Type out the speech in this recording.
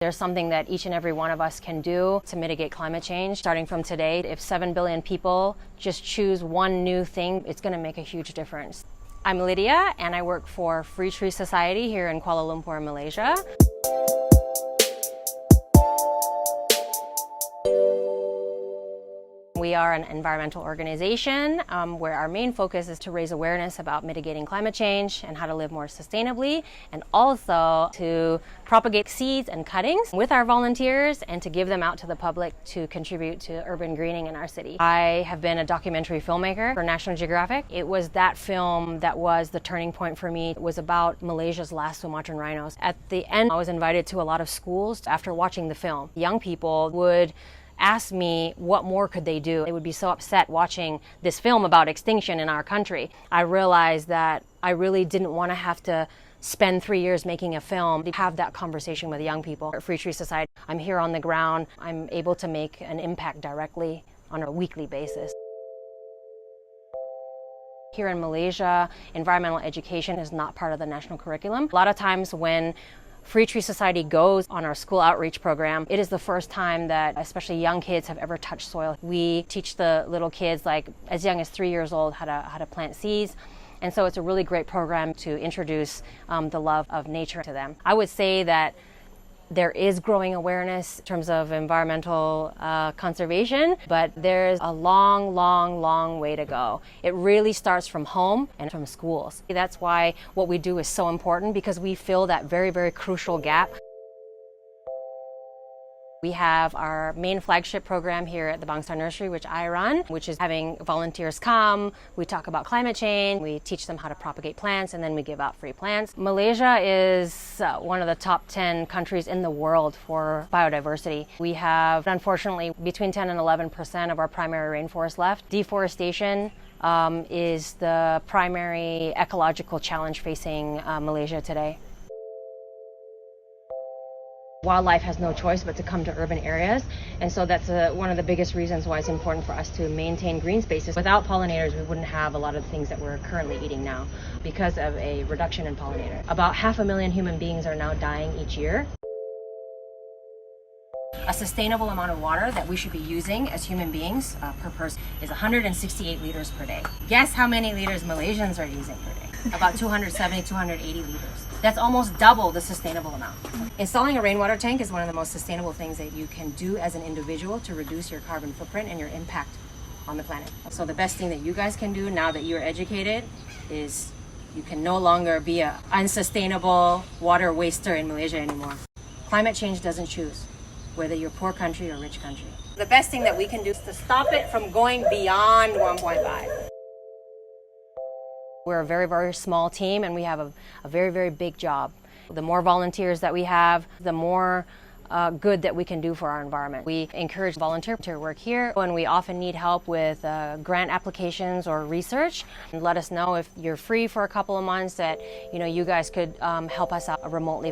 There's something that each and every one of us can do to mitigate climate change. Starting from today, if 7 billion people just choose one new thing, it's going to make a huge difference. I'm Lydia, and I work for Free Tree Society here in Kuala Lumpur, Malaysia. We are an environmental organization where our main focus is to raise awareness about mitigating climate change and how to live more sustainably, and also to propagate seeds and cuttings with our volunteers and to give them out to the public to contribute to urban greening in our city. I have been a documentary filmmaker for National Geographic. It was that film that was the turning point for me. It was about Malaysia's last Sumatran rhinos. At the end, I was invited to a lot of schools after watching the film. Young people would asked me what more could they do. They would be so upset watching this film about extinction in our country. I realized that I really didn't want to have to spend 3 years making a film to have that conversation with young people. At Free Tree Society, I'm here on the ground. I'm able to make an impact directly on a weekly basis. Here in Malaysia, environmental education is not part of the national curriculum. A lot of times when Free Tree Society goes on our school outreach program, it is the first time that especially young kids have ever touched soil. We teach the little kids, like as young as 3 years old, how to plant seeds. And so it's a really great program to introduce the love of nature to them. I would say that there is growing awareness in terms of environmental conservation, but there's a long way to go. It really starts from home and from schools. That's why what we do is so important, because we fill that very crucial gap. We have our main flagship program here at the Bangsar Nursery, which I run, which is having volunteers come. We talk about climate change, we teach them how to propagate plants, and then we give out free plants. Malaysia is one of the top 10 countries in the world for biodiversity. We have, unfortunately, between 10 and 11% of our primary rainforest left. Deforestation is the primary ecological challenge facing Malaysia today. Wildlife has no choice but to come to urban areas, and so that's one of the biggest reasons why it's important for us to maintain green spaces. Without pollinators, we wouldn't have a lot of the things that we're currently eating now because of a reduction in pollinators. About 500,000 human beings are now dying each year. A sustainable amount of water that we should be using as human beings per person is 168 liters per day. Guess how many liters Malaysians are using per day? About 270, 280 liters. That's almost double the sustainable amount. Installing a rainwater tank is one of the most sustainable things that you can do as an individual to reduce your carbon footprint and your impact on the planet. So the best thing that you guys can do now that you're educated is you can no longer be an unsustainable water waster in Malaysia anymore. Climate change doesn't choose whether you're a poor country or rich country. The best thing that we can do is to stop it from going beyond 1.5. We're a very small team, and we have a very big job. The more volunteers that we have, the more good that we can do for our environment. We encourage volunteer work here, and we often need help with grant applications or research. And let us know if you're free for a couple of months that you guys could help us out remotely.